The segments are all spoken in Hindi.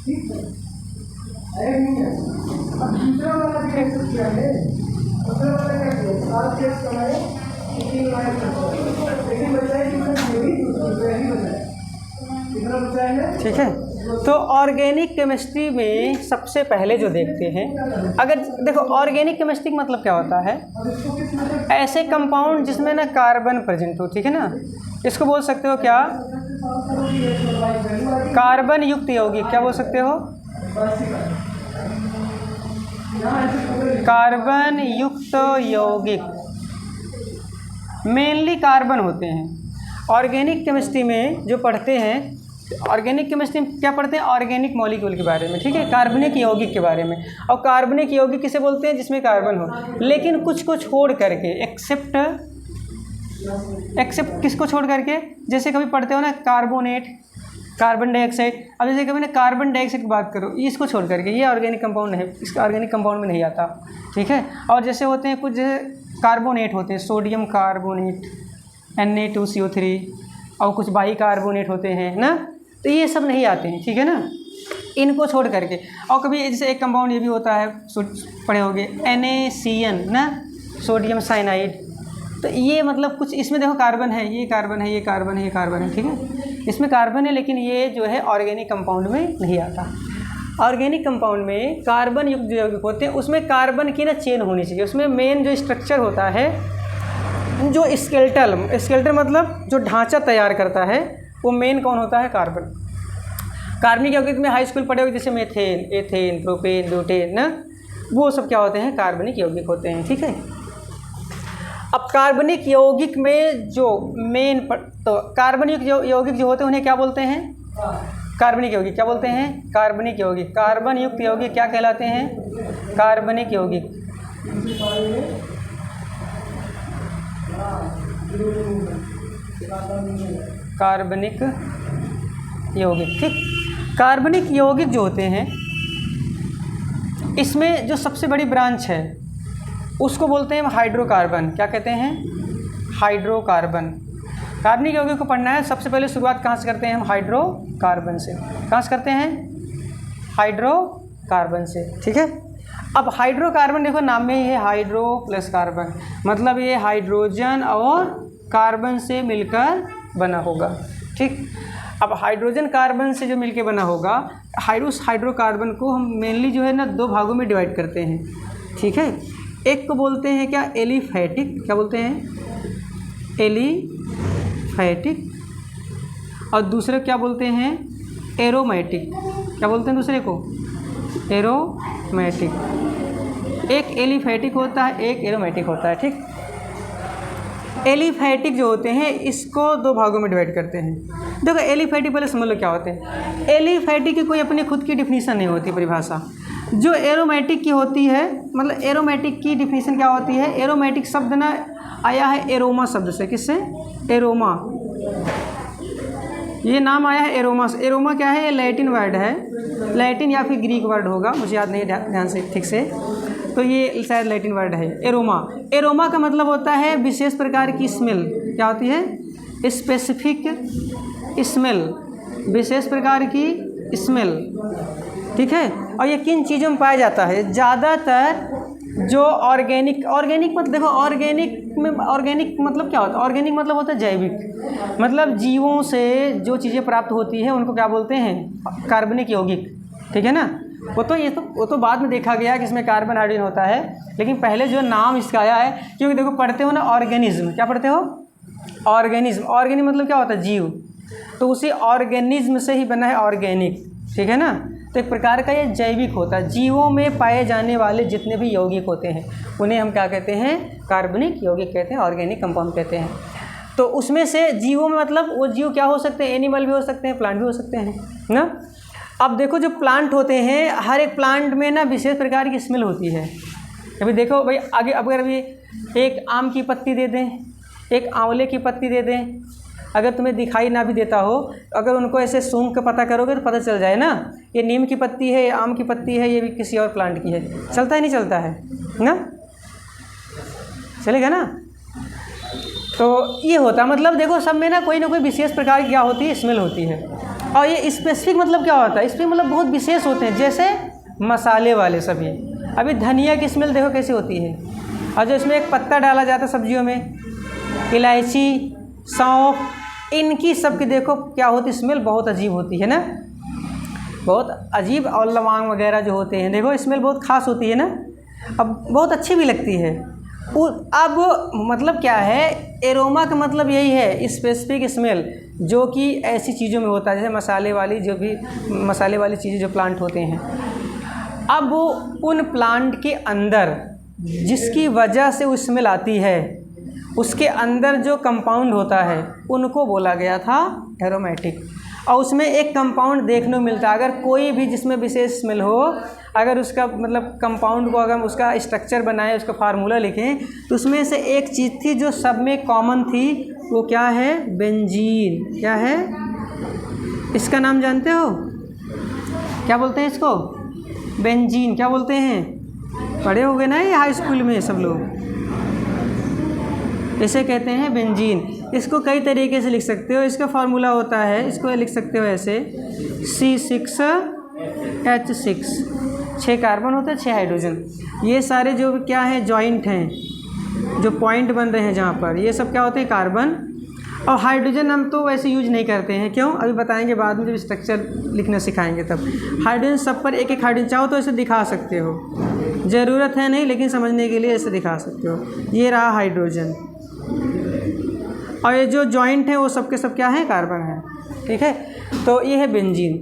ठीक है, नहीं है। अब दूसरा वाला भी एक्सेप्ट किया है, दूसरा वाला क्या किया, आप टेस्ट कराए, लेकिन बचा है कितना, ये भी दूसरा ही बचा है, कितना बचा है। ठीक है, तो ऑर्गेनिक केमिस्ट्री में सबसे पहले जो देखते हैं, अगर देखो ऑर्गेनिक केमिस्ट्री का मतलब क्या होता है, ऐसे कंपाउंड जिसमें ना कार्बन प्रेजेंट हो, ठीक है ना, इसको बोल सकते हो क्या, कार्बन युक्त यौगिक, क्या बोल सकते हो, कार्बन युक्त यौगिक, मेनली कार्बन होते हैं। ऑर्गेनिक केमिस्ट्री में जो पढ़ते हैं, ऑर्गेनिक केमिस्ट्री में क्या पढ़ते हैं, ऑर्गेनिक मॉलिक्यूल के बारे में, ठीक है, कार्बनिक यौगिक के बारे में। और कार्बनिक यौगिक किसे बोलते हैं, जिसमें कार्बन हो, लेकिन कुछ को छोड़ करके, एक्सेप्ट किसको छोड़ करके, जैसे कभी पढ़ते हो ना कार्बोनेट, कार्बन डाइऑक्साइड, अब जैसे कभी ना कार्बन डाइऑक्साइड की बात करो, इसको छोड़ करके, ये ऑर्गेनिक कंपाउंड है, इसका ऑर्गेनिक कंपाउंड में नहीं आता, ठीक है। और जैसे होते हैं कुछ कार्बोनेट होते हैं, सोडियम कार्बोनेट, Na2CO3, और कुछ बाई कार्बोनेट होते हैं ना, तो ये सब नहीं आते हैं, ठीक है ना, इनको छोड़ करके। और कभी जैसे एक कंपाउंड ये भी होता है, पढ़े होंगे NaCN ना, सोडियम साइनाइड, तो ये मतलब कुछ इसमें देखो कार्बन है, ये कार्बन है, ये कार्बन है, ये कार्बन है, ठीक है, इसमें कार्बन है, लेकिन ये जो है ऑर्गेनिक कंपाउंड में नहीं आता। ऑर्गेनिक कंपाउंड में कार्बन युक्त जो यौगिक होते हैं, उसमें कार्बन की ना चेन होनी चाहिए, उसमें मेन जो स्ट्रक्चर होता है, जो स्केलेटल मतलब जो ढांचा तैयार करता है, वो मेन कौन होता है, कार्बन। कार्बनिक यौगिक में हाई स्कूल पढ़े होंगे, जैसे मेथेन, एथेन, प्रोपेन, ब्यूटेन ना, वो सब क्या होते हैं, कार्बनिक यौगिक होते हैं, ठीक है। अब कार्बनिक यौगिक में जो मेन तो कार्बनिक यौगिक जो होते हैं उन्हें क्या बोलते हैं, कार्बनिक यौगिक, क्या बोलते हैं, कार्बनिक यौगिक। कार्बन युक्त यौगिक क्या कहलाते हैं, कार्बनिक यौगिक। कार्बनिक यौगिक, ठीक। कार्बनिक यौगिक जो होते हैं, इसमें जो सबसे बड़ी ब्रांच है उसको बोलते हैं हाइड्रोकार्बन। क्या कहते हैं, हाइड्रोकार्बन। कार्बनिक यौगिक को पढ़ना है, सबसे पहले शुरुआत कहाँ से करते हैं हम, हाइड्रोकार्बन से। कहाँ से करते हैं, हाइड्रोकार्बन से, ठीक है। अब हाइड्रोकार्बन देखो नाम में ही है, हाइड्रो प्लस कार्बन, मतलब ये हाइड्रोजन और कार्बन से मिलकर बना होगा, ठीक। अब हाइड्रोजन कार्बन से जो मिलकर बना होगा, हाइड्रोकार्बन को हम मेनली जो है ना दो भागों में डिवाइड करते हैं, ठीक है। एक को बोलते हैं क्या, एलिफैटिक, क्या बोलते हैं, एलिफैटिक, और दूसरे क्या बोलते हैं, एरोमेटिक। क्या बोलते हैं दूसरे को, एरोमेटिक। एक एलिफैटिक होता है, एक एरोमेटिक होता है, ठीक। एलिफैटिक जो होते हैं इसको दो भागों में डिवाइड करते हैं। देखो एलिफैटिक पहले समझ लो क्या होते हैं। एलिफैटिक की कोई अपनी खुद की डिफिनीशन नहीं होती, परिभाषा। जो एरोमेटिक की होती है, मतलब एरोमेटिक की डिफिनीशन क्या होती है, एरोमेटिक शब्द ना आया है एरोमा शब्द से। किससे, एरोमा, ये नाम आया है एरोमा से। एरोमा क्या है, ये लैटिन वर्ड है, लैटिन या फिर ग्रीक वर्ड होगा, मुझे याद नहीं ध्यान से ठीक से, तो ये शायद लैटिन वर्ड है एरोमा। एरोमा का मतलब होता है विशेष प्रकार की स्मेल। क्या होती है, स्पेसिफिक स्मेल, विशेष प्रकार की स्मेल, ठीक है। और ये किन चीज़ों में पाया जाता है, ज़्यादातर जो ऑर्गेनिक मतलब देखो ऑर्गेनिक में, ऑर्गेनिक मतलब क्या होता है, ऑर्गेनिक मतलब होता है जैविक, मतलब जीवों से जो चीज़ें प्राप्त होती हैं उनको क्या बोलते हैं, कार्बनिक यौगिक, ठीक है ना। वो तो बाद में देखा गया कि इसमें कार्बन हाइड्रोजन होता है, लेकिन पहले जो नाम इसका आया है, क्योंकि देखो पढ़ते हो ना ऑर्गेनिज्म, क्या पढ़ते हो, ऑर्गेनिज्म। ऑर्गेनिज्म मतलब क्या होता है, जीव, तो उसी ऑर्गेनिज्म से ही बना है ऑर्गेनिक, ठीक है ना। तो एक प्रकार का ये जैविक होता है, जीवों में पाए जाने वाले जितने भी यौगिक होते हैं उन्हें हम क्या कहते हैं, कार्बनिक यौगिक कहते हैं, ऑर्गेनिक कंपाउंड कहते हैं। तो उसमें से जीवों में मतलब वो जीव क्या हो सकते हैं, एनिमल भी हो सकते हैं, प्लांट भी हो सकते हैं ना। अब देखो जो प्लांट होते हैं, हर एक प्लांट में ना विशेष प्रकार की स्मेल होती है। अभी देखो भाई आगे, अब अगर अभी एक आम की पत्ती दे दें, एक आंवले की पत्ती दे दें, अगर तुम्हें दिखाई ना भी देता हो, अगर उनको ऐसे सूंघ के पता करोगे तो पता चल जाए ना, ये नीम की पत्ती है, ये आम की पत्ती है, ये भी किसी और प्लांट की है। चलता है नहीं चलता है ना, चलेगा ना। तो ये होता है, मतलब देखो सब में ना कोई विशेष प्रकार की क्या होती है, स्मेल होती है। और ये स्पेसिफिक मतलब क्या होता है, स्पेसिफिक मतलब बहुत विशेष होते हैं, जैसे मसाले वाले सभी। अभी धनिया की स्मेल देखो कैसी होती है, और जो इसमें एक पत्ता डाला जाता है सब्जियों में, इलायची, सौंफ, इनकी सबकी देखो क्या होती स्मेल, बहुत अजीब होती है ना, बहुत अजीब। और लौंग वगैरह जो होते हैं देखो स्मेल बहुत ख़ास होती है ना, अब बहुत अच्छी भी लगती है। अब मतलब क्या है, एरोमा का मतलब यही है स्पेसिफिक स्मेल, जो कि ऐसी चीज़ों में होता है जैसे मसाले वाली चीज़ें जो प्लांट होते हैं। अब वो उन प्लांट के अंदर जिसकी वजह से वो स्मेल आती है, उसके अंदर जो कंपाउंड होता है उनको बोला गया था एरोमेटिक। और उसमें एक कंपाउंड देखने को मिलता है, अगर कोई भी जिसमें विशेष स्मेल हो, अगर उसका मतलब कंपाउंड को अगर उसका स्ट्रक्चर बनाए, उसका फार्मूला लिखें, तो उसमें से एक चीज़ थी जो सब में कॉमन थी, वो क्या है, बेंजीन। क्या है इसका नाम जानते हो, क्या बोलते हैं इसको, बेंजीन। क्या बोलते हैं, पढ़े होंगे ना ये हाई स्कूल में सब लोग, इसे कहते हैं बेंजीन। इसको कई तरीके से लिख सकते हो, इसका फार्मूला होता है, इसको लिख सकते हो ऐसे C6H6, 6 कार्बन होते हैं, 6 हाइड्रोजन। ये सारे जो क्या है जॉइंट हैं, जो पॉइंट बन रहे हैं जहाँ पर, ये सब क्या होते हैं, कार्बन। और हाइड्रोजन हम तो वैसे यूज नहीं करते हैं, क्यों, अभी बताएंगे बाद में जब स्ट्रक्चर लिखना सिखाएंगे तब। हाइड्रोजन सब पर एक एक हाइड्रोजन, चाहो तो ऐसे दिखा सकते हो, ज़रूरत है नहीं, लेकिन समझने के लिए ऐसे दिखा सकते हो। ये रहा हाइड्रोजन, और ये जो जॉइंट है वो सब के सब क्या है, कार्बन है। ठीक है, तो ये है बेंजीन।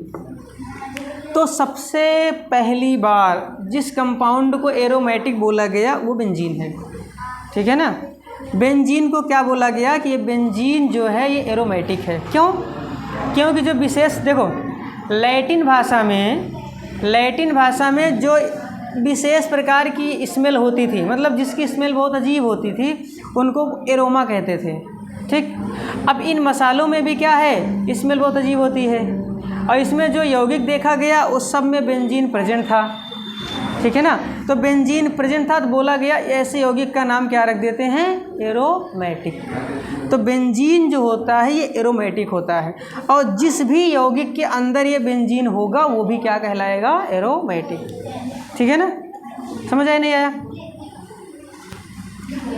तो सबसे पहली बार जिस कंपाउंड को एरोमेटिक बोला गया वो बेंजीन है। ठीक है ना, बेंजीन को क्या बोला गया कि ये बेंजीन जो है ये एरोमेटिक है। क्यों, क्योंकि जो विशेष देखो लैटिन भाषा में जो विशेष प्रकार की स्मेल होती थी, मतलब जिसकी स्मेल बहुत अजीब होती थी, उनको एरोमा कहते थे। ठीक, अब इन मसालों में भी क्या है, स्मेल बहुत अजीब होती है, और इसमें जो यौगिक देखा गया उस सब में बेंजीन प्रेजेंट था। ठीक है ना, तो बेंजीन प्रेजेंट था तो बोला गया ऐसे यौगिक का नाम क्या रख देते हैं, एरोमेटिक। तो बेंजीन जो होता है ये एरोमेटिक होता है, और जिस भी यौगिक के अंदर ये बेंजीन होगा वो भी क्या कहलाएगा, एरोमेटिक। ठीक है ना, समझ आया नहीं आया,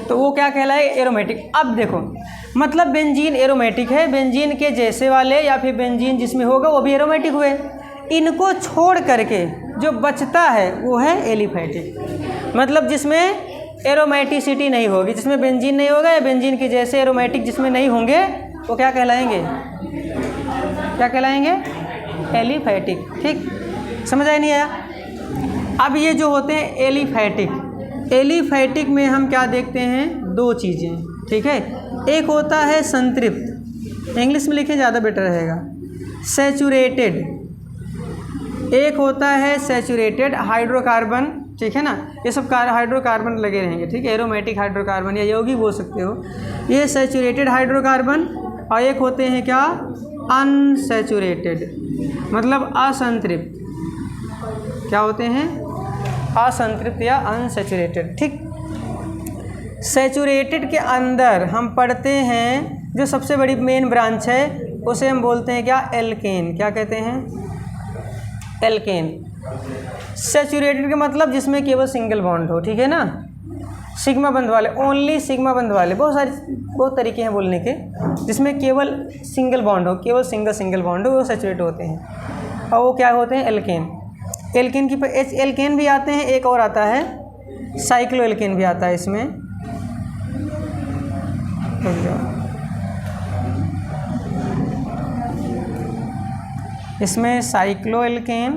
तो वो क्या कहलाएगा, एरोमेटिक। अब देखो मतलब बेंजीन एरोमेटिक है, बेंजीन के जैसे वाले या फिर बेंजीन जिसमें होगा वो भी एरोमेटिक हुए। इनको छोड़ करके जो बचता है वो है एलिफैटिक, मतलब जिसमें एरोमेटिसिटी नहीं होगी, जिसमें बेंजीन नहीं होगा या बेंजीन के जैसे एरोमेटिक जिसमें नहीं होंगे, वो क्या कहलाएंगे, क्या कहलाएंगे, एलिफैटिक। ठीक, समझ आया नहीं आया। अब ये जो होते हैं एलिफैटिक में हम क्या देखते हैं, 2 चीज़ें। ठीक है, एक होता है संतृप्त, इंग्लिश में लिखे ज़्यादा बेटर रहेगा, सैचुरेटेड। एक होता है सैचुरेटेड हाइड्रोकार्बन। ठीक है ना, ये सब हाइड्रोकार्बन लगे रहेंगे। ठीक है, एरोमेटिक हाइड्रोकार्बन या यौगिक बोल सकते हो, ये सैचुरेटेड हाइड्रोकार्बन। और एक होते हैं क्या, अनसैचुरेटेड, मतलब असंतृप्त। क्या होते हैं, असंतृप्त या अनसैचुरेटेड। ठीक, सैचुरेटेड के अंदर हम पढ़ते हैं जो सबसे बड़ी मेन ब्रांच है उसे हम बोलते हैं क्या, एल्केन। क्या कहते हैं, एल्केन। सैचुरेटेड का मतलब जिसमें केवल सिंगल बॉन्ड हो। ठीक है ना, सिग्मा बंध वाले, ओनली सिग्मा बंध वाले, बहुत तरीके हैं बोलने के, जिसमें केवल सिंगल बॉन्ड हो, केवल सिंगल बॉन्ड हो, वो सैचुरेट होते हैं, और वो क्या होते हैं, एल्केन। एल्केन की एल्केन भी आते हैं, एक और आता है साइक्लो एल्केन भी आता है इसमें। इसमें साइक्लो एल्केन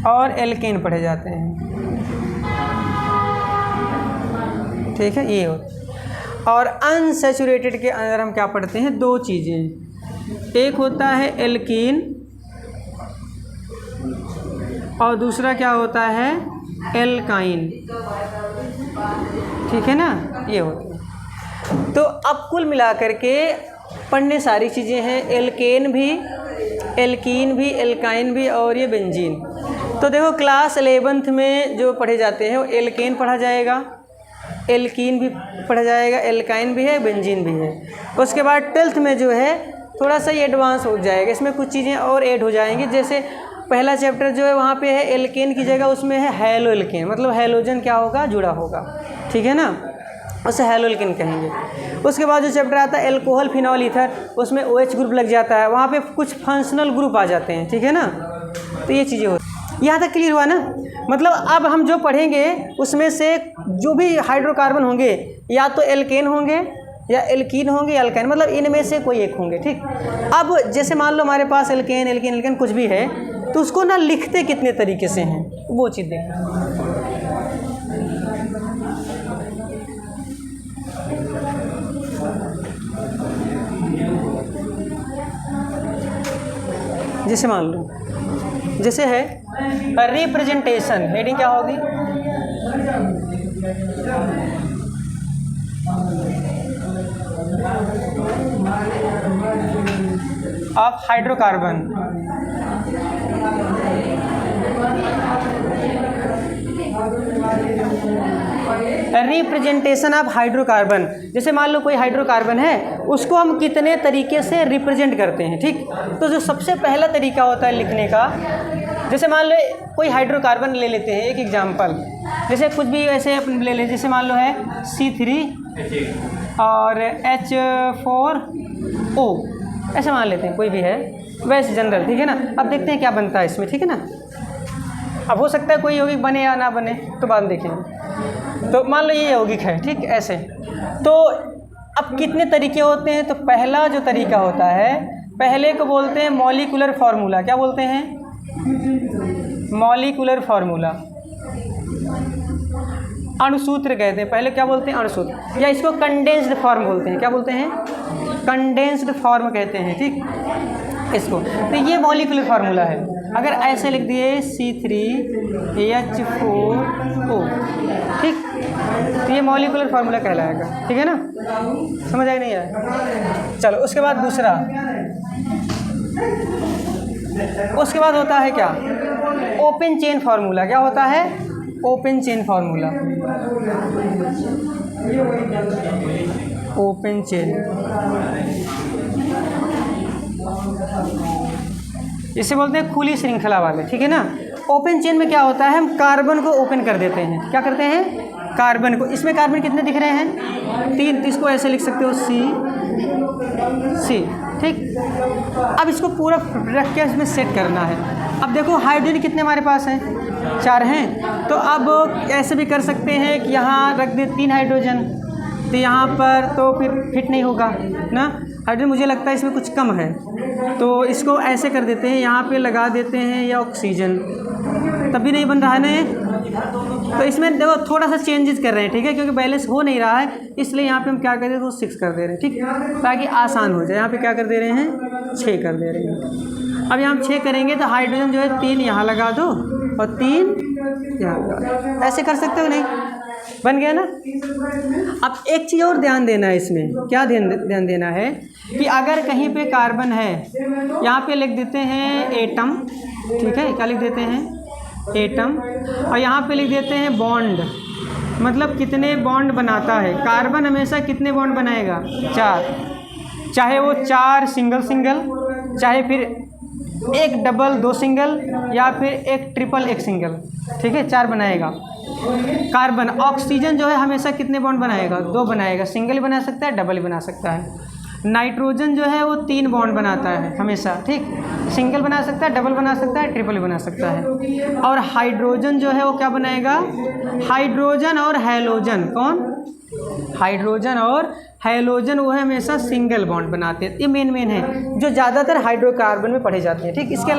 और एल्केन पढ़े जाते हैं। ठीक है, ये होता। और अनसैचुरेटेड के अंदर हम क्या पढ़ते हैं, 2 चीज़ें, एक होता है एल्कीन और दूसरा क्या होता है, एल्काइन। ठीक है ना, ये होता है। तो अब कुल मिलाकर के पढ़ने सारी चीज़ें हैं, एल्केन भी, एल्कीन भी, एल्काइन भी, और ये बेंजीन। तो देखो क्लास 11th में जो पढ़े जाते हैं वो एल्केन पढ़ा जाएगा, एल्कीन भी पढ़ा जाएगा, एल्काइन भी है, बेंजीन भी है। उसके बाद 12th में जो है थोड़ा सा ये एडवांस हो जाएगा, इसमें कुछ चीज़ें और ऐड हो जाएंगी। जैसे पहला चैप्टर जो है वहाँ पे है एल्केन की जगह उसमें है हैलो एल्केन, मतलब हैलोजन क्या होगा, जुड़ा होगा, ठीक है ना, उसे हैलो एल्केन कहेंगे। उसके बाद जो चैप्टर आता है एल्कोहल फिनॉल ईथर, उसमें OH ग्रुप लग जाता है, वहाँ पे कुछ फंक्शनल ग्रुप आ जाते हैं, ठीक है ना। तो ये चीज़ें होती, यहाँ तक क्लियर हुआ ना। मतलब अब हम जो पढ़ेंगे उसमें से जो भी हाइड्रोकार्बन होंगे या तो एल्केन होंगे या एल्कीन होंगे या अल्काइन, मतलब इनमें से कोई एक होंगे, ठीक। अब जैसे मान लो हमारे पास एल्केन एल्केन एल्केन कुछ भी है, तो उसको ना लिखते कितने तरीके से हैं वो चीज़ देखें। जैसे मान लो जैसे है रिप्रेजेंटेशन, हेडिंग क्या होगी, of hydrocarbon, representation of hydrocarbon. जैसे मान लो कोई हाइड्रोकार्बन है, उसको हम कितने तरीके से रिप्रेजेंट करते हैं, ठीक। तो जो सबसे पहला तरीका होता है लिखने का, जैसे मान लो कोई हाइड्रोकार्बन ले लेते हैं, एक एग्जांपल, जैसे कुछ भी ऐसे अपन ले लें, जैसे मान लो है C3 और H4O, ऐसे मान लेते हैं, कोई भी है वैसे जनरल, ठीक है ना। अब देखते हैं क्या बनता है इसमें, ठीक है ना। अब हो सकता है कोई यौगिक बने या ना बने, तो बाद में देखेंगे। तो मान लो ये यौगिक है, ठीक, ऐसे। तो अब कितने तरीके होते हैं, तो पहला जो तरीका होता है, पहले को बोलते हैं मॉलिक्यूलर फार्मूला। क्या बोलते हैं, मॉलिक्यूलर फार्मूला, अणुसूत्र कहते हैं। पहले क्या बोलते हैं, अणुसूत्र, या इसको कंडेंस्ड फॉर्म बोलते हैं। क्या बोलते हैं, कंडेंस्ड फॉर्म कहते हैं, ठीक इसको। तो ये मॉलिक्यूलर फार्मूला है। अगर ऐसे लिख दिए C3H4O, ठीक, तो ये मॉलिक्यूलर फार्मूला कहलाएगा, ठीक है ना। समझ आया नहीं आया, चलो। उसके बाद दूसरा, उसके बाद होता है क्या, ओपन चेन फार्मूला। क्या होता है, open chain formula, open chain, इसे बोलते हैं खुली श्रृंखला वाले, ठीक है ना। ओपन चेन में क्या होता है, हम कार्बन को ओपन कर देते हैं। क्या करते हैं, कार्बन को। इसमें कार्बन कितने दिख रहे हैं, 3, तो इसको ऐसे लिख सकते हो C, ठीक। अब इसको पूरा रख के इसमें सेट करना है। अब देखो हाइड्रोजन कितने हमारे पास हैं, 4 हैं। तो अब ऐसे भी कर सकते हैं कि यहाँ रख दे 3 हाइड्रोजन, तो यहाँ पर तो फिर फिट नहीं होगा ना। हाइड्रोजन मुझे लगता है इसमें कुछ कम है, तो इसको ऐसे कर देते हैं, यहाँ पे लगा देते हैं या ऑक्सीजन, तब भी नहीं बन रहा है ना। तो इसमें देखो थोड़ा सा चेंजेस कर रहे हैं, ठीक है, क्योंकि बैलेंस हो नहीं रहा है, इसलिए यहाँ पे हम क्या कर रहे हैं, 6 कर दे रहे हैं, ठीक, ताकि आसान हो जाए। यहाँ पे क्या कर दे रहे हैं, 6 कर दे रहे हैं। अब यहाँ हम 6 करेंगे तो हाइड्रोजन जो है 3 यहाँ लगा दो और 3 यहाँ लगा दो, ऐसे कर सकते हो, नहीं बन गया ना। अब एक चीज़ और ध्यान देना है इसमें, क्या ध्यान देना है कि अगर कहीं पे कार्बन है, यहाँ पे लिख देते हैं एटम, ठीक है, क्या लिख देते हैं, एटम, और यहाँ पे लिख देते हैं बॉन्ड, मतलब कितने बॉन्ड बनाता है कार्बन। हमेशा कितने बॉन्ड बनाएगा, 4, चाहे वो 4 सिंगल सिंगल, चाहे फिर 1 डबल 2 सिंगल, या फिर 1 ट्रिपल 1 सिंगल, ठीक है, 4 बनाएगा कार्बन। ऑक्सीजन जो है हमेशा कितने बॉन्ड बनाएगा, 2 बनाएगा, सिंगल बना सकता है, डबल बना सकता है। नाइट्रोजन जो है वो 3 बॉन्ड बनाता है हमेशा, ठीक, सिंगल बना सकता है, डबल बना सकता है, ट्रिपल बना सकता है। और हाइड्रोजन जो है वो क्या बनाएगा, हाइड्रोजन और हैलोजन, कौन, हाइड्रोजन और हैलोजन, वो है हमेशा सिंगल बॉन्ड बनाते हैं। ये मेन है जो ज़्यादातर हाइड्रोकार्बन में पढ़े जाते हैं, ठीक। इसके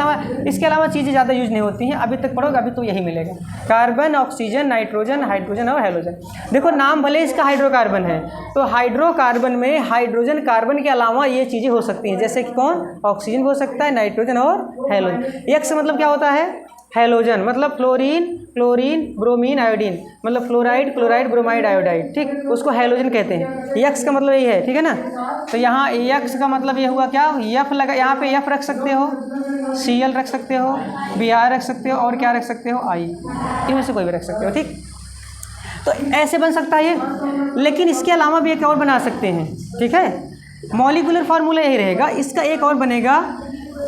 अलावा चीज़ें ज़्यादा यूज नहीं होती हैं, अभी तक पढ़ोगे अभी तो यही मिलेगा, कार्बन, ऑक्सीजन, नाइट्रोजन, हाइड्रोजन और हैलोजन। देखो नाम भले इसका हाइड्रोकार्बन है, तो हाइड्रोकार्बन में हाइड्रोजन कार्बन के अलावा ये चीज़ें हो सकती हैं, जैसे कि कौन, ऑक्सीजन हो सकता है, नाइट्रोजन और हैलोजन। एक्स मतलब क्या होता है, हैलोजन, मतलब फ्लोरीन, क्लोरीन, ब्रोमीन, आयोडीन, मतलब फ्लोराइड, क्लोराइड, ब्रोमाइड, आयोडाइड, ठीक, उसको हैलोजन कहते हैं। यक्स का मतलब यही है, ठीक है ना। तो यहाँ यक्स का मतलब ये हुआ क्या, यफ लगा, यहाँ पे यफ रख सकते हो, Cl रख सकते हो, Br रख सकते हो, और क्या रख सकते हो, I, इनमें से कोई भी रख सकते हो, ठीक। तो ऐसे बन सकता है ये, लेकिन इसके अलावा भी एक और बना सकते हैं, ठीक है। मॉलिक्यूलर फार्मूला यही रहेगा। इसका एक और बनेगा,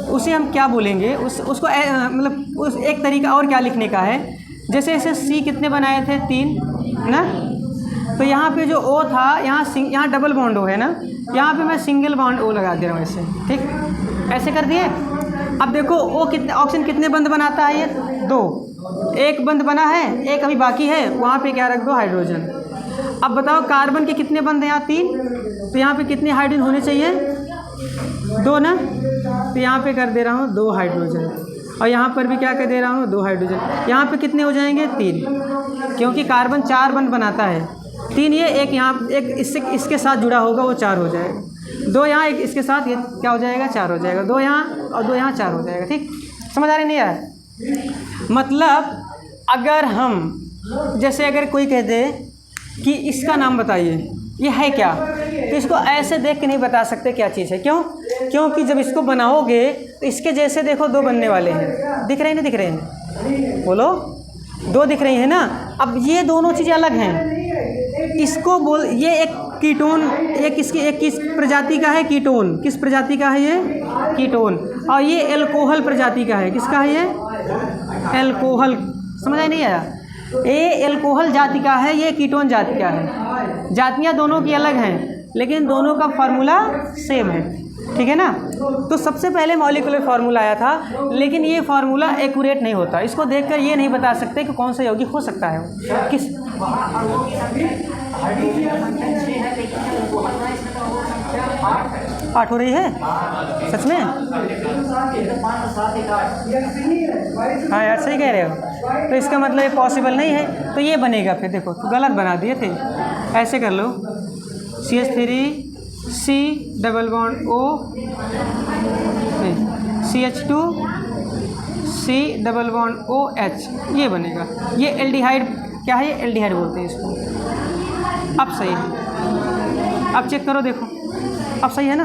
उसे हम क्या बोलेंगे, उसको मतलब उस एक तरीका और क्या लिखने का है। जैसे ऐसे सी कितने बनाए थे, 3 ना, तो यहाँ पे जो O था, यहाँ डबल बॉन्ड O है ना, यहाँ पे मैं सिंगल बॉन्ड O लगा दे रहा हूँ ऐसे, ठीक, ऐसे कर दिए। अब देखो O कितने ऑप्शन कितने बंद बनाता है, ये 2, एक बंद बना है, एक अभी बाकी है, वहाँ पे क्या रख दो, हाइड्रोजन। अब बताओ कार्बन के कितने बंद हैं, यहाँ 3, तो यहाँ पे कितने हाइड्रोजन होने चाहिए, 2 ना, तो यहाँ पे कर दे रहा हूँ 2 हाइड्रोजन, और यहाँ पर भी क्या कर दे रहा हूँ 2 हाइड्रोजन। यहाँ पे कितने हो जाएंगे, 3, क्योंकि कार्बन 4 बंद बनाता है, 3 ये, एक यहाँ, एक इसके साथ जुड़ा होगा, वो 4 हो जाएगा, 2 यहाँ, एक इसके साथ, ये क्या हो जाएगा, 4 हो जाएगा, 2 यहाँ और 2 यहाँ, 4 हो जाएगा, ठीक। समझ आ रही नहीं है? मतलब अगर हम, जैसे अगर कोई कह दे कि इसका नाम बताइए, ये है क्या, तो इसको ऐसे देख के नहीं बता सकते क्या चीज़ है। क्यों? क्योंकि जब इसको बनाओगे तो इसके जैसे देखो 2 बनने वाले हैं, दिख रहे हैं, नहीं दिख रहे हैं, बोलो, 2 दिख रही हैं ना। अब ये दोनों चीज़ें अलग हैं, इसको बोल, ये एक कीटोन, एक किस प्रजाति का है, कीटोन, किस प्रजाति का है ये, कीटोन, और ये एल्कोहल प्रजाति का है, किसका है ये, एल्कोहल। समझ नहीं आया? ये एल्कोहल जाति का है, ये कीटोन जाति का है। जातियाँ दोनों की अलग हैं, लेकिन दोनों का फार्मूला सेम है, ठीक है ना। तो सबसे पहले मॉलिक्यूलर फार्मूला आया था, लेकिन ये फार्मूला एक्यूरेट नहीं होता। इसको देखकर ये नहीं बता सकते कि कौन सा यौगिक हो सकता है वो, किस आठ हो रही है सच में? हाँ यार सही कह रहे हो। तो इसका मतलब ये पॉसिबल नहीं है, तो ये बनेगा फिर। देखो तो गलत बना दिए थे, ऐसे कर लो, CH3 C double bond O, CH2 C double bond OH, ये बनेगा। ये एल्डिहाइड क्या है, ये एल्डिहाइड बोलते हैं इसको। अब सही है, अब चेक करो, देखो अब सही है ना।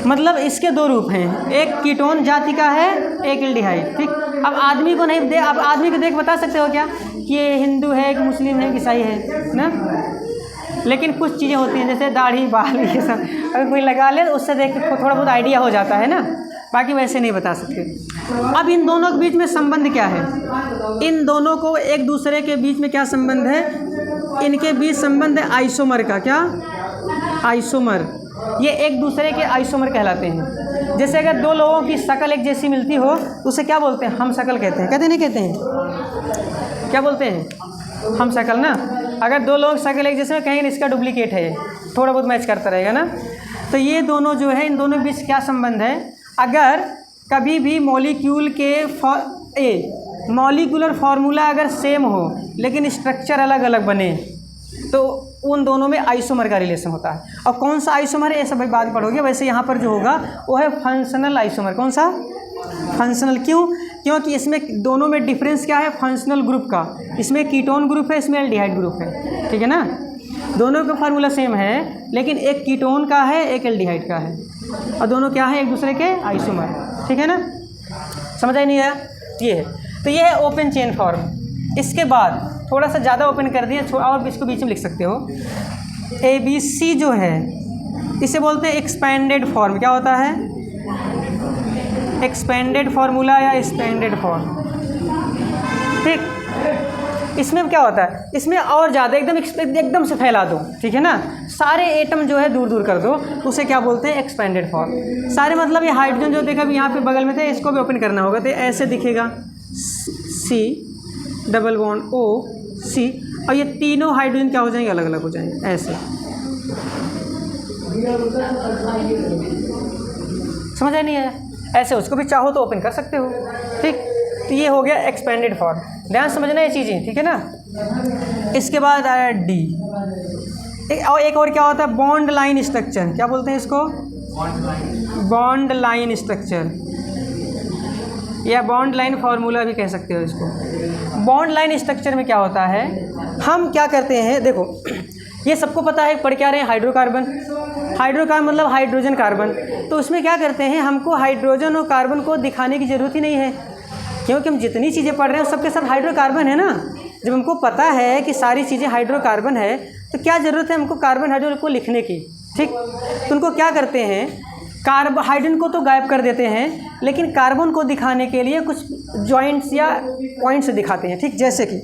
मतलब इसके 2 रूप हैं, एक कीटोन जाति का है, एक एल्डिहाइड, ठीक। अब आदमी को नहीं दे, अब आदमी को देख बता सकते हो क्या कि ये हिंदू है कि मुस्लिम है कि ईसाई है ना। लेकिन कुछ चीज़ें होती हैं जैसे दाढ़ी बाल ये सब, अगर कोई लगा ले तो उससे देख के थोड़ा बहुत आइडिया हो जाता है ना, बाकी वैसे नहीं बता सकते। अब इन दोनों के बीच में संबंध क्या है, इन दोनों को एक दूसरे के बीच में क्या संबंध है, इनके बीच संबंध है आइसोमर का। क्या? आइसोमर। ये एक दूसरे के आइसोमर कहलाते हैं। जैसे अगर 2 लोगों की शक्ल एक जैसी मिलती हो तो उसे क्या बोलते हैं, हम शक्ल कहते हैं। कहते नहीं कहते हैं, क्या बोलते हैं, हम शक्ल ना। अगर 2 लोग शक्ल एक जैसे कहेंगे इसका डुप्लीकेट है, थोड़ा बहुत मैच करता रहेगा ना। तो ये दोनों जो है, इन दोनों के बीच क्या संबंध है, अगर कभी भी मॉलिक्यूल के मॉलिक्यूलर फार्मूला अगर सेम हो लेकिन स्ट्रक्चर अलग अलग बने तो उन दोनों में आइसोमर का रिलेशन होता है। और कौन सा आइसोमर है ये सब बाद पढ़ोगे। वैसे यहाँ पर जो होगा वो है फंक्शनल आइसोमर। कौन सा? फंक्शनल। क्यों? क्योंकि इसमें दोनों में डिफरेंस क्या है, फंक्शनल ग्रुप का। इसमें कीटोन ग्रुप है, इसमें एल्डिहाइड ग्रुप है, ठीक है ना। दोनों का फार्मूला सेम है लेकिन एक कीटोन का है, एक एल्डिहाइड का है, और दोनों क्या है, एक दूसरे के आइसोमर, ठीक है ना। समझ आई नहीं आया? ये है, तो ये है ओपन चेन फॉर्म। इसके बाद थोड़ा सा ज़्यादा ओपन कर दिया, और इसको बीच में लिख सकते हो। ABC जो है इसे बोलते हैं एक्सपेंडेड फॉर्म। क्या होता है? एक्सपेंडेड फार्मूला या एक्सपेंडेड फॉर्म, ठीक। इसमें क्या होता है, इसमें और ज़्यादा एकदम से फैला दो, ठीक है ना। सारे एटम जो है दूर दूर कर दो, उसे क्या बोलते हैं, एक्सपेंडेड फॉर्म। सारे मतलब ये हाइड्रोजन जो देखा अभी यहाँ पे बगल में थे, इसको भी ओपन करना होगा तो ऐसे दिखेगा, C double bond O C, और ये तीनों हाइड्रोजन क्या हो जाएंगे, अलग अलग हो जाएंगे ऐसे। समझ नहीं आया? ऐसे उसको भी चाहो तो ओपन कर सकते हो, ठीक। तो ये हो गया एक्सपेंडेड फॉर्म। ध्यान समझना ये चीज़ें, ठीक है ना। इसके बाद आया D। एक और क्या होता है, बॉन्ड लाइन स्ट्रक्चर। क्या बोलते हैं इसको? बॉन्ड लाइन स्ट्रक्चर, या बॉन्ड लाइन फार्मूला भी कह सकते हो इसको। बॉन्ड लाइन स्ट्रक्चर में क्या होता है, हम क्या करते हैं, देखो ये सबको पता है, पढ़ क्या रहे हैं, हाइड्रोकार्बन। हाइड्रोकार्बन मतलब हाइड्रोजन कार्बन। तो उसमें क्या करते हैं, हमको हाइड्रोजन और कार्बन को दिखाने की ज़रूरत ही नहीं है, क्योंकि हम जितनी चीज़ें पढ़ रहे हैं सबके सब हाइड्रोकार्बन है ना। जब हमको पता है कि सारी चीज़ें हाइड्रोकार्बन है तो क्या ज़रूरत है हमको कार्बन हाइड्रोजन को लिखने की। ठीक। तो उनको क्या करते हैं, हाइड्रोजन को तो गायब कर देते हैं, लेकिन कार्बन को दिखाने के लिए कुछ जॉइंट्स या पॉइंट्स दिखाते हैं। ठीक, जैसे कि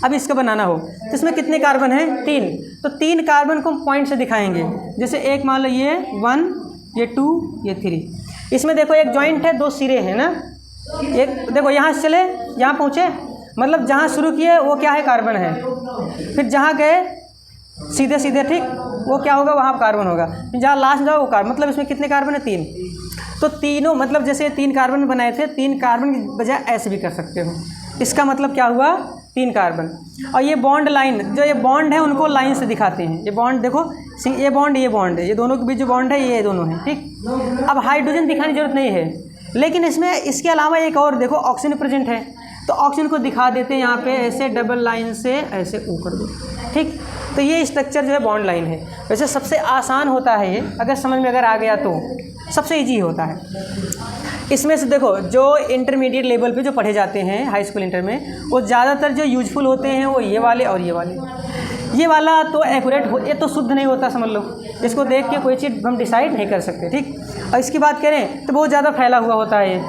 अब इसका बनाना हो तो इसमें कितने कार्बन हैं, 3, तो 3 कार्बन को हम पॉइंट से दिखाएंगे। जैसे एक मान लो ये 1, ये 2, ये 3। इसमें देखो एक जॉइंट है, 2 सिरे हैं ना, एक देखो यहाँ से चले यहाँ पहुँचे, मतलब जहाँ शुरू किए वो क्या है, कार्बन है, फिर जहाँ गए सीधे सीधे, ठीक, वो क्या होगा, वहाँ कार्बन होगा, जहाँ लास्ट जाओ वो कार्बन, मतलब इसमें कितने कार्बन है, 3। तो तीनों मतलब जैसे 3 कार्बन बनाए थे, 3 कार्बन की बजाय ऐसे भी कर सकते हो। इसका मतलब क्या हुआ, 3 कार्बन। और ये बॉन्ड लाइन, जो ये बॉन्ड है उनको लाइन से दिखाते हैं। ये बॉन्ड देखो, ये बॉन्ड है, ये दोनों के बीच जो बॉन्ड है ये दोनों हैं। ठीक, अब हाइड्रोजन दिखाने की जरूरत नहीं है, लेकिन इसमें इसके अलावा एक और देखो ऑक्सीजन प्रेजेंट है, तो ऑक्सीजन को दिखा देते हैं यहाँ पे ऐसे डबल लाइन से ऐसे ऊपर दो। ठीक, तो ये स्ट्रक्चर जो है बॉन्ड लाइन है। वैसे सबसे आसान होता है ये, अगर समझ में अगर आ गया तो सबसे इजी होता है। इसमें से देखो जो इंटरमीडिएट लेवल पे जो पढ़े जाते हैं हाई स्कूल इंटर में, वो ज़्यादातर जो यूजफुल होते हैं वो ये वाले और ये वाले। ये वाला तो एक्यूरेट हो, ये तो शुद्ध नहीं होता, समझ लो, इसको देख के कोई चीज़ हम डिसाइड नहीं कर सकते। ठीक, और इसकी बात करें तो बहुत ज़्यादा फैला हुआ होता है ये,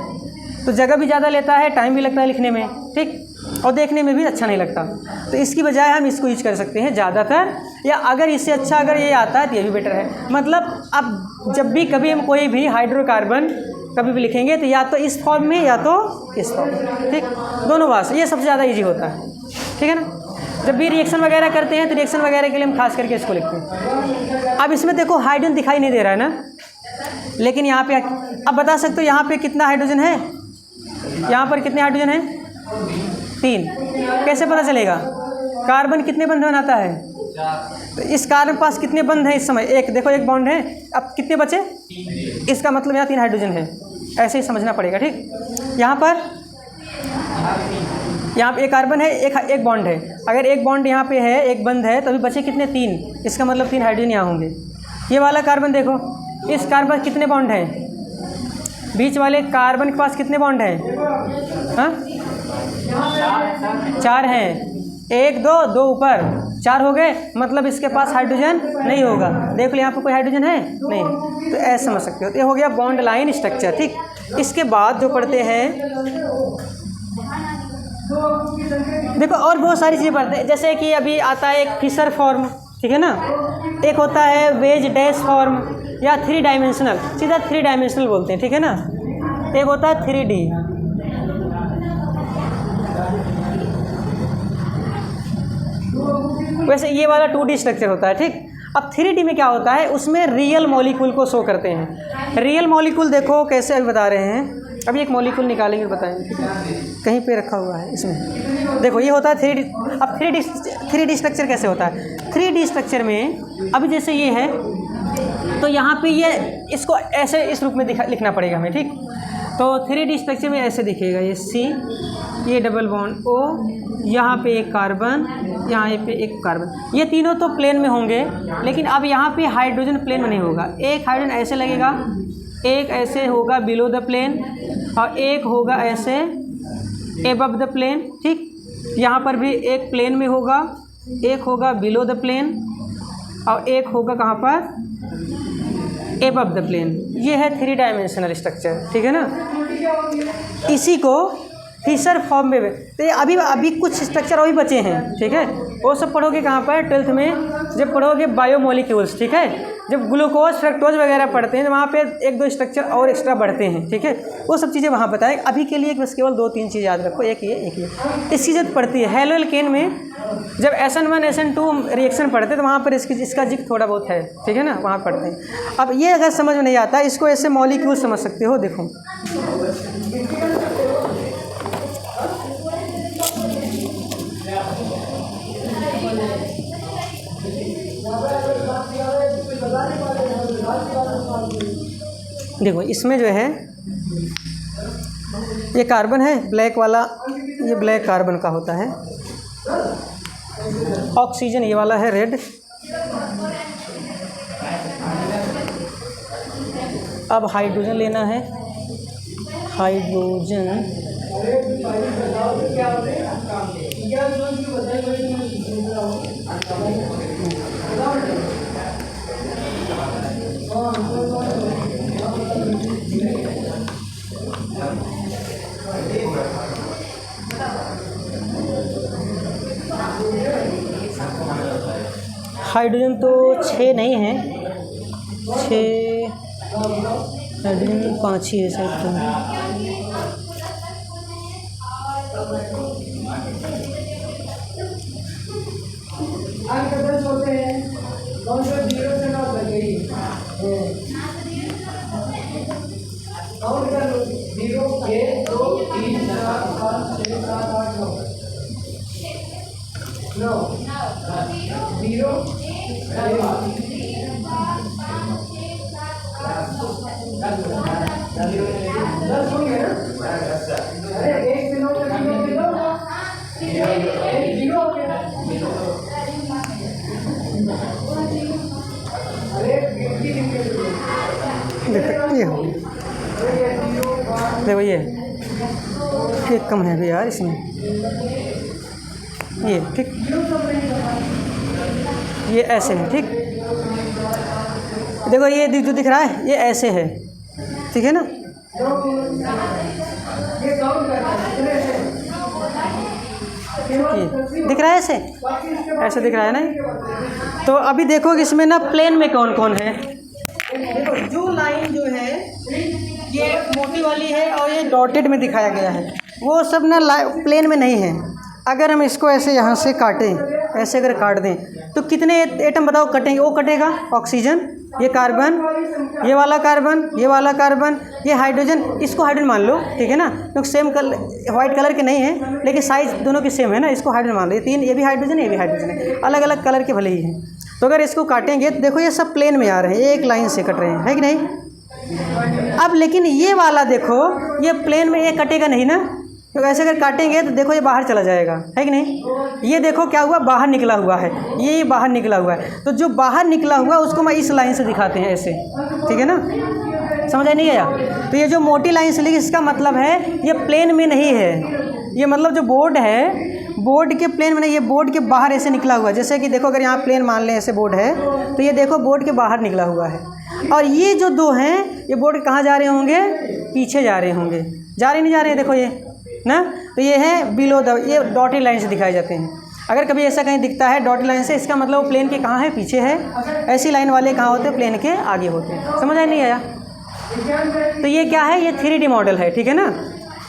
तो जगह भी ज़्यादा लेता है, टाइम भी लगता है लिखने में। ठीक, और देखने में भी अच्छा नहीं लगता, तो इसकी बजाय हम इसको यूज कर सकते हैं ज़्यादातर, या अगर इससे अच्छा अगर ये आता है तो ये भी बेटर है। मतलब अब जब भी कभी हम कोई भी हाइड्रोकार्बन कभी भी लिखेंगे तो या तो इस फॉर्म में या तो इस फॉर्म में। ठीक, दोनों बात ये सबसे ज़्यादा इजी होता है। ठीक है ना, जब भी रिएक्शन वगैरह करते हैं तो रिएक्शन वगैरह के लिए हम खास करके इसको लिखते हैं। अब इसमें देखो हाइड्रोजन दिखाई नहीं दे रहा है ना, लेकिन यहाँ पे अब बता सकते हो यहाँ पे कितना हाइड्रोजन है, यहाँ पर कितने हाइड्रोजन हैं, 3। कैसे पता चलेगा, कार्बन कितने बंध बनाता है, तो इस कार्बन पास कितने बंध हैं इस समय, एक देखो एक बॉन्ड है, अब कितने बचे, इसका मतलब यहाँ 3 हाइड्रोजन है, ऐसे ही समझना पड़ेगा। ठीक, यहाँ पर एक कार्बन है, एक बॉन्ड है, अगर एक बॉन्ड यहाँ पे है, एक बंध है, तो अभी बचे कितने, 3, इसका मतलब 3 हाइड्रोजन यहाँ होंगे। ये वाला कार्बन देखो, इस कार्बन कितने बॉन्ड हैं, बीच वाले कार्बन के पास कितने बॉन्ड हैं, हाँ 4 हैं, 1 2 2 ऊपर 4 हो गए, मतलब इसके पास हाइड्रोजन नहीं होगा। देख लो यहाँ पर कोई हाइड्रोजन है नहीं, तो ऐसे समझ सकते हो। तो ये हो गया बॉन्ड लाइन स्ट्रक्चर। ठीक, इसके बाद जो पढ़ते हैं देखो और बहुत सारी चीज़ें पढ़ते हैं, जैसे कि अभी आता है एक फिशर फॉर्म, ठीक है ना, एक होता है वेज डैश फॉर्म या 3 डायमेंशनल, सीधा 3 डायमेंशनल बोलते हैं। ठीक है ना, एक होता है 3D, वैसे ये वाला 2D स्ट्रक्चर होता है। ठीक, अब 3D में क्या होता है, उसमें रियल मॉलिक्यूल को शो करते हैं। रियल मॉलिक्यूल देखो कैसे अभी बता रहे हैं, अभी एक मॉलिक्यूल निकालेंगे बताएंगे, कहीं पे रखा हुआ है इसमें, देखो ये होता है 3D। अब 3D स्ट्रक्चर कैसे होता है, 3D स्ट्रक्चर में अभी जैसे ये है, तो यहाँ पे ये इसको ऐसे इस रूप में लिखना पड़ेगा हमें। ठीक, तो 3D स्ट्रक्चर में ऐसे दिखेगा, ये C, ये डबल बॉन्ड O, यहाँ पे एक कार्बन, यहाँ पे एक कार्बन, ये तीनों तो प्लेन में होंगे, लेकिन अब यहाँ पे हाइड्रोजन प्लेन में नहीं होगा। एक हाइड्रोजन ऐसे लगेगा, एक ऐसे होगा बिलो द प्लेन, और एक होगा ऐसे एबव द प्लेन। ठीक, यहाँ पर भी एक प्लेन में होगा, एक होगा बिलो द प्लेन, और एक होगा कहाँ पर, एबव द प्लेन। ये है 3 डायमेंशनल स्ट्रक्चर। ठीक है ना, इसी को फिशर फॉर्म में, तो ये अभी कुछ स्ट्रक्चर अभी बचे हैं। ठीक है, वो सब पढ़ोगे कहाँ पर, 12th में जब पढ़ोगे बायोमोलिक्यूल्स। ठीक है, जब ग्लूकोज फ्रक्टोज वगैरह पढ़ते हैं तो वहाँ पे 1-2 स्ट्रक्चर और एक्स्ट्रा बढ़ते हैं। ठीक है, वो सब चीज़ें वहाँ बताएं। अभी के लिए बस केवल 2-3 चीज़ याद रखो, एक ये। इसकी जब पढ़ती है हेलोएल्केन में, जब SN1 SN2 रिएक्शन पढ़ते हैं तो वहाँ पर इसका जिक्र थोड़ा बहुत है। ठीक है ना, वहाँ पढ़ते हैं। अब ये अगर समझ में नहीं आता, इसको ऐसे मॉलिक्यूल समझ सकते हो। देखो देखो इसमें जो है ये कार्बन है ब्लैक वाला, ये ब्लैक कार्बन का होता है। ऑक्सीजन ये वाला है रेड। अब हाइड्रोजन लेना है, हाइड्रोजन हाइड्रोजन तो 6 नहीं है, 6 हाइड्रोजन 5 ही है शायद। देखो ये एक कम है भी यार इसमें, ये ठीक, ये ऐसे है ठीक। देखो ये जो दिख रहा है ये ऐसे है, ठीक है ना। ये दिख रहा है ऐसे, ऐसे दिख रहा है ना। तो अभी देखो कि इसमें ना प्लेन में कौन कौन है। देखो जो लाइन जो है ये मोटी वाली है और ये डॉटेड में दिखाया गया है, वो सब ना प्लेन में नहीं है। अगर हम इसको ऐसे यहाँ से काटें, ऐसे अगर काट दें तो कितने एटम बताओ कटेंगे? वो कटेगा ऑक्सीजन, ये कार्बन, ये वाला कार्बन, ये वाला कार्बन, ये हाइड्रोजन। इसको हाइड्रोजन मान लो, ठीक है ना, क्योंकि सेम कलर वाइट कलर के नहीं है लेकिन साइज दोनों की सेम है ना। इसको हाइड्रोजन मान लो, ये 3, ये भी हाइड्रोजन, ये भी हाइड्रोजन है, अलग अलग कलर के भले ही हैं। तो अगर इसको काटेंगे तो देखो ये सब प्लेन में आ रहे हैं, एक लाइन से कट रहे हैं, है कि नहीं। अब लेकिन ये वाला देखो, ये प्लेन में ये कटेगा नहीं ना, तो ऐसे अगर काटेंगे तो देखो ये बाहर चला जाएगा, है कि नहीं। ये देखो क्या हुआ, बाहर निकला हुआ है, ये बाहर निकला हुआ है। तो जो बाहर निकला हुआ उसको मैं इस लाइन से दिखाते हैं ऐसे, ठीक है ना, समझ नहीं आया। तो ये जो मोटी लाइन से लिखी, इसका मतलब है ये प्लेन में नहीं है। ये मतलब जो बोर्ड है, बोर्ड के प्लेन में नहीं, ये बोर्ड के बाहर ऐसे निकला हुआ है। जैसे कि देखो अगर यहाँ प्लेन मान लें ऐसे बोर्ड है, तो ये देखो बोर्ड के बाहर निकला हुआ है। और ये जो दो हैं ये बोर्ड कहाँ जा रहे होंगे, पीछे जा रहे होंगे, जा रहे नहीं जा रहे हैं, देखो ये ना। तो ये है बिलो द, ये डॉटेड लाइन से दिखाए जाते हैं। अगर कभी ऐसा कहीं दिखता है डॉटेड लाइन से, इसका मतलब वो प्लेन के कहाँ है, पीछे है। ऐसी लाइन वाले कहाँ होते हैं, प्लेन के आगे होते हैं। समझ नहीं आया। तो ये क्या है, ये 3D मॉडल है, ठीक है ना।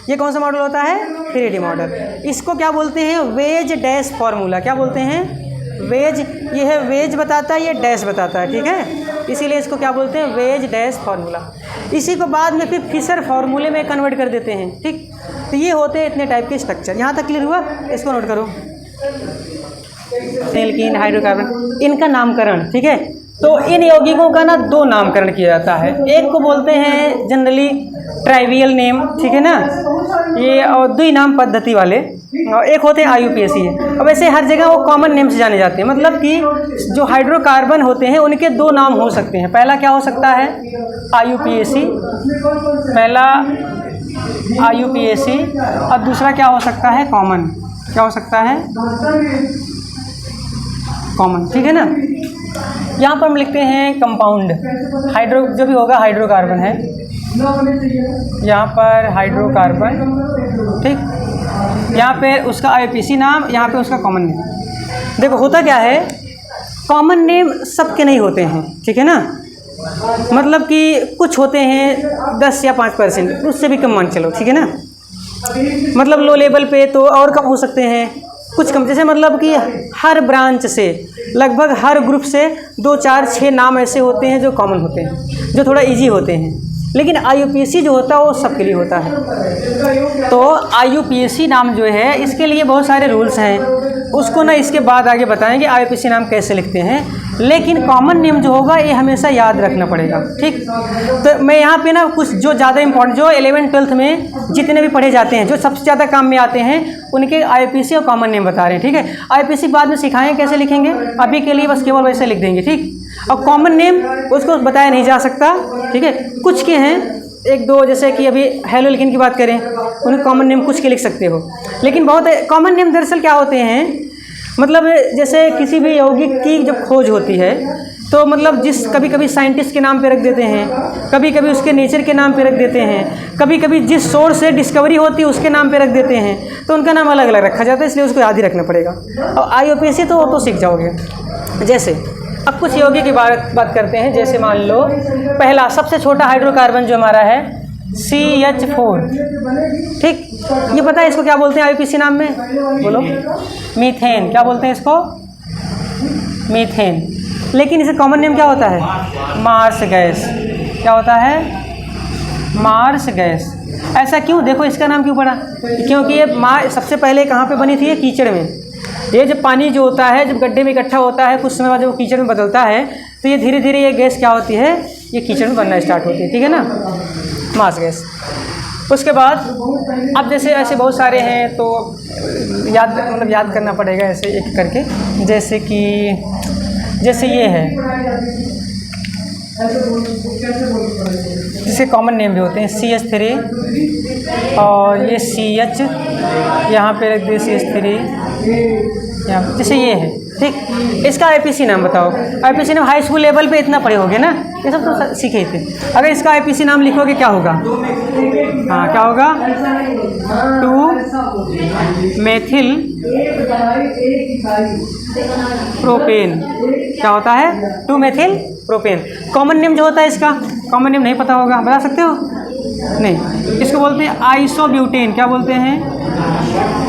ये कौन सा मॉडल होता है, 3D मॉडल। इसको क्या बोलते हैं, वेज डैश फार्मूला। क्या बोलते हैं, वेज। ये है वेज बताता है, ये डैश बताता है, ठीक है। इसीलिए इसको क्या बोलते हैं, वेज डैश फार्मूला। इसी को बाद में फिर फिशर फार्मूले में कन्वर्ट कर देते हैं, ठीक। तो ये होते हैं इतने टाइप के स्ट्रक्चर। यहाँ तक क्लियर हुआ, इसको नोट करो। एल्कीन, हाइड्रोकार्बन, इनका नामकरण, ठीक है। तो इन यौगिकों का ना 2 नामकरण किया जाता है। एक को बोलते हैं जनरली ट्राइवियल नेम, ठीक है ना, ये, और द्विनाम पद्धति वाले, और एक होते हैं IUPAC। अब वैसे हर जगह वो कॉमन नेम से जाने जाते हैं। मतलब कि जो हाइड्रोकार्बन होते हैं उनके 2 नाम हो सकते हैं। पहला क्या हो सकता है, IUPAC, पहला IUPAC, और दूसरा क्या हो सकता है, कॉमन। क्या हो सकता है, कॉमन, ठीक है ना। यहाँ पर हम लिखते हैं कंपाउंड, हाइड्रो जो भी होगा हाइड्रोकार्बन है, यहाँ पर हाइड्रोकार्बन, ठीक। यहाँ पे उसका IUPAC नाम, यहाँ पे उसका कॉमन नेम। देखो होता क्या है, कॉमन नेम सबके नहीं होते हैं, ठीक है ना। मतलब कि कुछ होते हैं 10 या 5%, उससे भी कम मान चलो, ठीक है ना। मतलब लो लेवल पे तो और कम हो सकते हैं, कुछ कम। जैसे मतलब कि हर ब्रांच से, लगभग हर ग्रुप से 2, 4, 6 नाम ऐसे होते हैं जो कॉमन होते हैं, जो थोड़ा इजी होते हैं। लेकिन IUPAC जो होता है वो सबके लिए होता है। तो IUPAC नाम जो है, इसके लिए बहुत सारे रूल्स हैं, उसको ना इसके बाद आगे बताएंगे IUPAC नाम कैसे लिखते हैं। लेकिन कॉमन नेम जो होगा ये हमेशा याद रखना पड़ेगा, ठीक। तो मैं यहाँ पे ना कुछ जो ज़्यादा इंपॉर्टेंट, जो 11th 12th में जितने भी पढ़े जाते हैं, जो सबसे ज़्यादा काम में आते हैं, उनके IUPAC और कॉमन नेम बता रहे हैं, ठीक है। IUPAC बाद में सिखाएं कैसे लिखेंगे, अभी के लिए बस केवल वैसे लिख देंगे, ठीक। और कॉमन नेम उसको बताया नहीं जा सकता, ठीक है। कुछ के हैं 1-2, जैसे कि अभी हेलोलिकिन की बात करें, उन्हें कॉमन नेम कुछ के लिख सकते हो। लेकिन बहुत कॉमन नेम दरअसल क्या होते हैं, मतलब जैसे किसी भी यौगिक की जब खोज होती है, तो मतलब जिस कभी कभी साइंटिस्ट के नाम पे रख देते हैं, कभी कभी उसके नेचर के नाम पे रख देते हैं, कभी कभी जिस सोर्स से डिस्कवरी होती है उसके नाम पे रख देते हैं, तो उनका नाम अलग अलग रखा जाता है, इसलिए उसको याद ही रखना पड़ेगा। और IUPAC तो वो तो सीख जाओगे। जैसे अब कुछ यौगिक की बात करते हैं। जैसे मान लो पहला सबसे छोटा हाइड्रोकार्बन जो हमारा है CH4, ठीक, ये पता है इसको क्या बोलते हैं IUPAC नाम में? बोलो। मीथेन। क्या बोलते हैं इसको? मीथेन। लेकिन इसे कॉमन नेम क्या होता है? Marsh gas. क्या होता है? Marsh gas. ऐसा क्यों? देखो इसका नाम क्यों पड़ा? क्योंकि ये सबसे पहले कहाँ पे बनी थी? ये कीचड़ में। ये जब पानी जो होता है जब गड्ढे में इकट्ठा होता है, कुछ समय बाद जब वो कीचड़ में बदलता है, तो ये धीरे धीरे ये गैस क्या होती है? ये कीचड़ में बनना स्टार्ट होती है, ठीक है ना, मार्स गैस। उसके बाद अब जैसे ऐसे बहुत सारे हैं, तो याद करना पड़ेगा ऐसे एक करके। जैसे ये है, जिसके कॉमन नेम भी होते हैं CH3, और ये CH यहाँ पे रख दिए CH3 यहाँ, जैसे ये है, ठीक। इसका IUPAC नाम बताओ। IUPAC नाम हाई स्कूल लेवल पे इतना पढ़े होगे ना, ये सब तो सीखे थे। अगर इसका IUPAC नाम लिखोगे क्या होगा? हाँ, क्या होगा? 2-मेथिल प्रोपेन। क्या होता है? 2-मेथिल प्रोपेन। कॉमन नेम जो होता है इसका, कॉमन नेम नहीं पता होगा, बता सकते हो? नहीं, इसको बोलते हैं आइसोब्यूटेन। क्या बोलते हैं?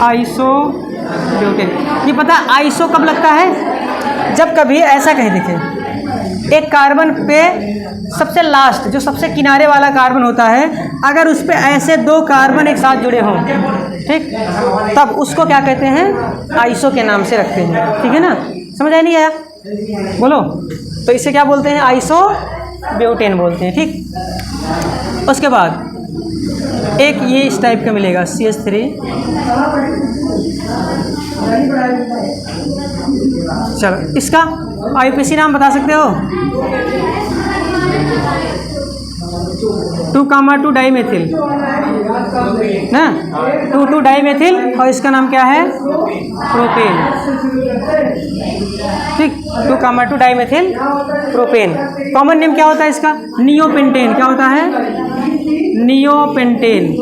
आइसोब्यूटेन। ये पता आइसो कब लगता है? जब कभी ऐसा कहीं दिखे एक कार्बन पे सबसे लास्ट जो सबसे किनारे वाला कार्बन होता है, अगर उस पे ऐसे 2 कार्बन एक साथ जुड़े हों, ठीक, तब उसको क्या कहते हैं? आइसो के नाम से रखते हैं, ठीक है ना। समझ आया नहीं आया? बोलो। तो इसे क्या बोलते हैं? आइसोब्यूटेन बोलते हैं, ठीक। उसके बाद एक ये इस टाइप का मिलेगा CH3। चलो, इसका IUPAC नाम बता सकते हो? 2-2 डाईमेथिल ना, 2-2 डाईमेथिल, और इसका नाम क्या है? प्रोपेन, ठीक। 2-2 डाईमेथिल प्रोपेन। कॉमन नेम क्या होता है इसका? नियोपेंटेन। क्या होता है? नियोपेंटेन।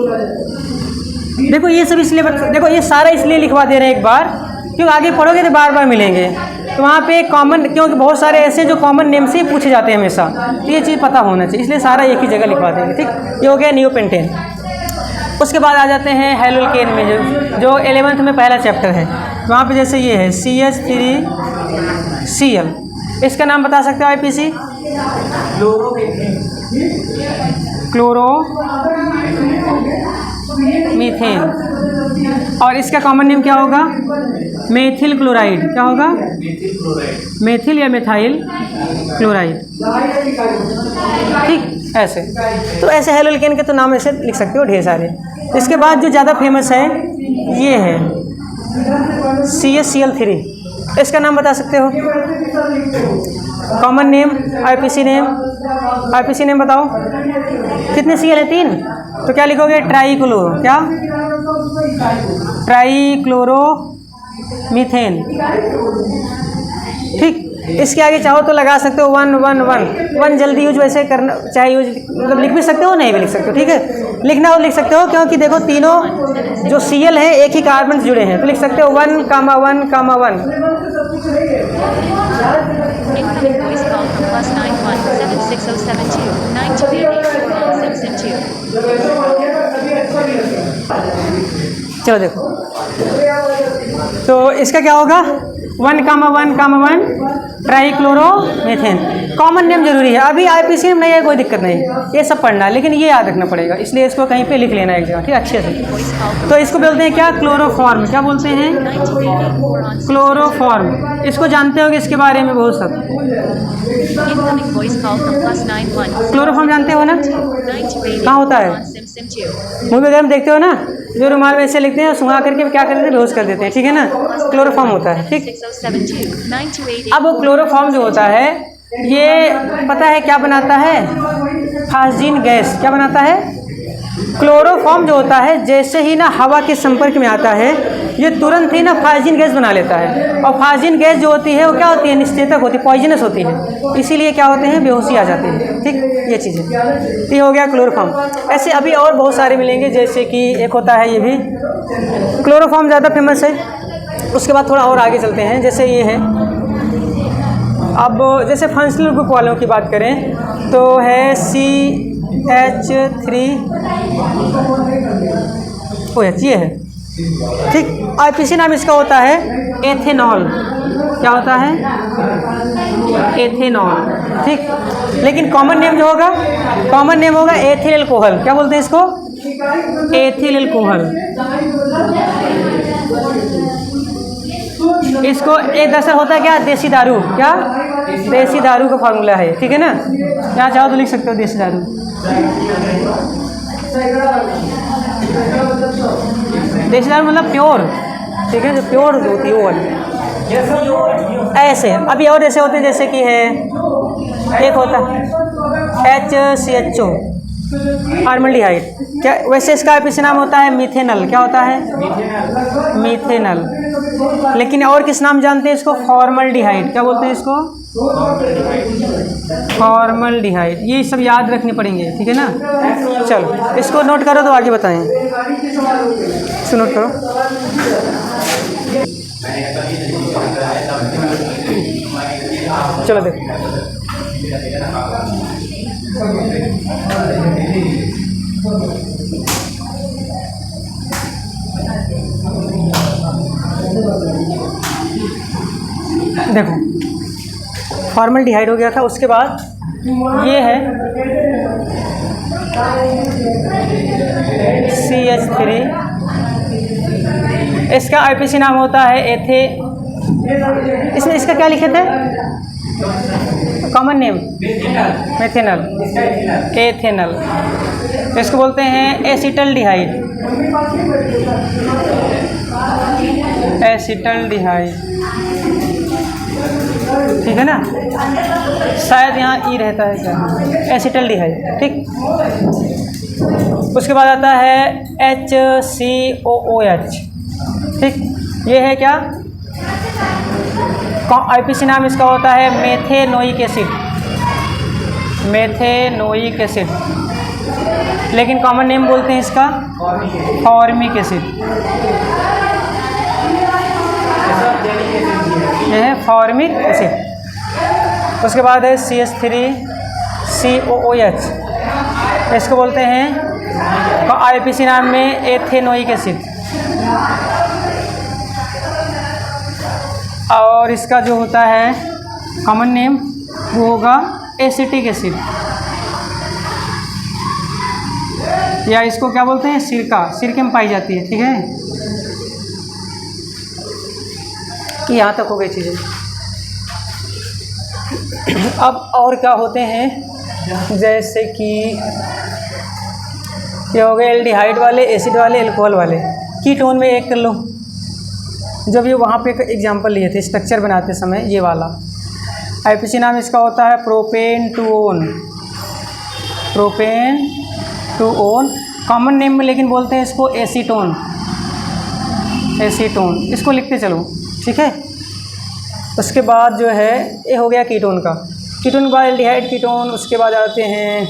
देखो ये सब इसलिए देखो ये सारा इसलिए लिखवा दे रहे हैं एक बार, क्योंकि आगे पढ़ोगे तो बार बार मिलेंगे, तो वहाँ पे कॉमन, क्योंकि बहुत सारे ऐसे जो कॉमन नेम से पूछे जाते हैं हमेशा, तो ये चीज़ पता होना चाहिए, इसलिए सारा एक ही जगह लिखवा देंगे, ठीक। ये हो गया नियोपेंटेन। उसके बाद आ जाते हैं हेलोल्केन में, जो 11th में पहला चैप्टर है, वहाँ पे जैसे ये है CH3Cl। इसका नाम बता सकते हो IUPAC? Chloro methane. और इसका कॉमन नेम क्या होगा? Methyl chloride. क्या होगा? मेथिल या मेथाइल क्लोराइड, ठीक। ऐसे तो ऐसे हेलोल्केन के तो नाम ऐसे लिख सकते हो ढेर सारे। इसके बाद जो ज़्यादा फेमस है ये है CHCl3। इसका नाम बता सकते हो? कॉमन नेम, IUPAC नेम बताओ। कितने Cl है? 3। तो क्या लिखोगे? ट्राईक्लोरो। क्या? ट्राईक्लोरो मीथेन, ठीक। इसके आगे चाहो तो लगा सकते हो 1-1-1 जल्दी यूज वैसे करना चाहे यूज, मतलब लिख भी सकते हो, नहीं भी लिख सकते हो, ठीक है। लिखना हो लिख सकते हो, क्योंकि देखो तीनों जो Cl है एक ही कार्बन से जुड़े हैं, तो लिख सकते हो 1,1,1। चलो देखो, तो इसका क्या होगा? 1,1,1 ट्राईक्लोरोमीथेन। कॉमन नेम जरूरी है, अभी IUPAC नेम नहीं है, कोई दिक्कत नहीं, ये सब पढ़ना है, लेकिन ये याद रखना पड़ेगा, इसलिए इसको कहीं पे लिख लेना एक जगह, ठीक, अच्छे से। तो इसको बोलते हैं क्या? क्लोरोफॉर्म। क्या बोलते हैं? क्लोरोफॉर्म। इसको जानते होगे इसके बारे में बहुत सब। क्लोरोफॉर्म जानते हो ना? कहाँ होता है? मूवी वगैरह में देखते हो ना, जो रुमाल में ऐसे लिखते हैं, सुहा करके क्या कर देते हैं? बेहोश कर देते हैं, ठीक है ना। क्लोरोफॉर्म होता है, ठीक। अब वो क्लोरोफॉर्म जो होता है ये पता है क्या बनाता है? Phosgene gas. क्या बनाता है? क्लोरोफॉर्म जो होता है जैसे ही ना हवा के संपर्क में आता है ये तुरंत ही ना फाजिन गैस बना लेता है, और फाजिन गैस जो होती है वो क्या होती है, निस्तेतक होती है, पॉइजनस होती है, इसीलिए क्या होते हैं, बेहोशी आ जाती है। ठीक, ये चीज़ है। तो ये हो गया क्लोरोफॉर्म। ऐसे अभी और बहुत सारे मिलेंगे, जैसे कि एक होता है ये भी, क्लोरोफॉर्म ज़्यादा फेमस है। उसके बाद थोड़ा और आगे चलते हैं, जैसे ये है। अब जैसे फंक्शनल ग्रुप वालों की बात करें तो है CH3OH, ये है। ठीक, आईपीसी नाम इसका होता है एथेनॉल। क्या होता है, एथेनॉल। ठीक, लेकिन कॉमन नेम जो होगा, कॉमन नेम होगा एथिल अल्कोहल। क्या बोलते हैं इसको, एथिल अल्कोहल। इसको एक दरअसल होता है क्या, देसी दारू। क्या, देसी दारू का फार्मूला है। ठीक है ना, यहाँ चाहो तो लिख सकते हो देसी दारू। देसी दारू मतलब प्योर। ठीक है, जो प्योर होती है वो वाली। ऐसे अभी और ऐसे होते हैं, जैसे कि है एक होता HCHO, फॉर्मल्डिहाइड। क्या, वैसे इसका आईपीसी नाम होता है मिथेनल। क्या होता है, मिथेनल। लेकिन और किस नाम जानते हैं इसको, फॉर्मल्डिहाइड। क्या बोलते हैं इसको, फॉर्मल्डिहाइड। ये सब याद रखने पड़ेंगे। ठीक है ना, चलो इसको नोट करो तो आगे बताएं। इसको नोट करो। चलो देखो, देखो फॉर्मल्डिहाइड हो गया था। उसके बाद ये है CH3, इसका आईपीसी नाम होता है एथे। इसमें इसका क्या लिखे थे, कॉमन नेम मेथेनल, एथेनल। इसको बोलते हैं एसिटल्डिहाइड, एसिटल्डिहाइड। ठीक है ना, शायद यहाँ ई रहता है क्या, एसिटल्डिहाइड। ठीक, उसके बाद आता है HCOOH। ठीक, ये है क्या, आईपीसी नाम इसका होता है मेथेनोइक एसिड, मेथेनोइक एसिड। लेकिन कॉमन नेम बोलते हैं इसका फॉर्मिक एसिड। यह है फॉर्मिक एसिड। उसके बाद है CH3COOH, इसको बोलते हैं आईपीसी नाम में एथेनोइक एसिड। और इसका जो होता है कॉमन नेम वो होगा एसिटिक एसिड, या इसको क्या बोलते हैं, सिरका। सिरके में पाई जाती है। ठीक है, यहाँ तक हो गई चीज़ें। अब और क्या होते हैं, जैसे कि ये हो गए एल्डिहाइड वाले, एसिड वाले, अल्कोहल वाले। कीटोन में एक कर लो, जब ये वहाँ पे एक एग्जांपल लिए थे स्ट्रक्चर बनाते समय, ये वाला आईपीसी नाम इसका होता है propane two own, propane two own. Common name में लेकिन बोलते हैं इसको एसीटोन, एसीटोन। इसको लिखते चलो। ठीक है, उसके बाद जो है ये हो गया कीटोन का। कीटोन के बाद एल्डिहाइड कीटोन, उसके बाद आते हैं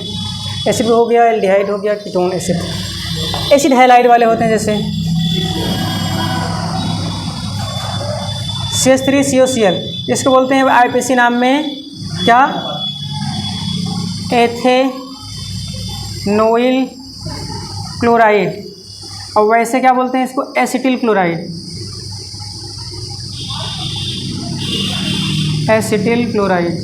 एसिड हो गया, एल्डिहाइड हो गया, कीटोन, एसिड। एसिड हैलाइड वाले होते हैं, जैसे CH3COCl, इसको बोलते हैं आईपीसी नाम में क्या, एथेनोइल क्लोराइड। और वैसे क्या बोलते हैं इसको, एसिटिल क्लोराइड, एसिटिल क्लोराइड।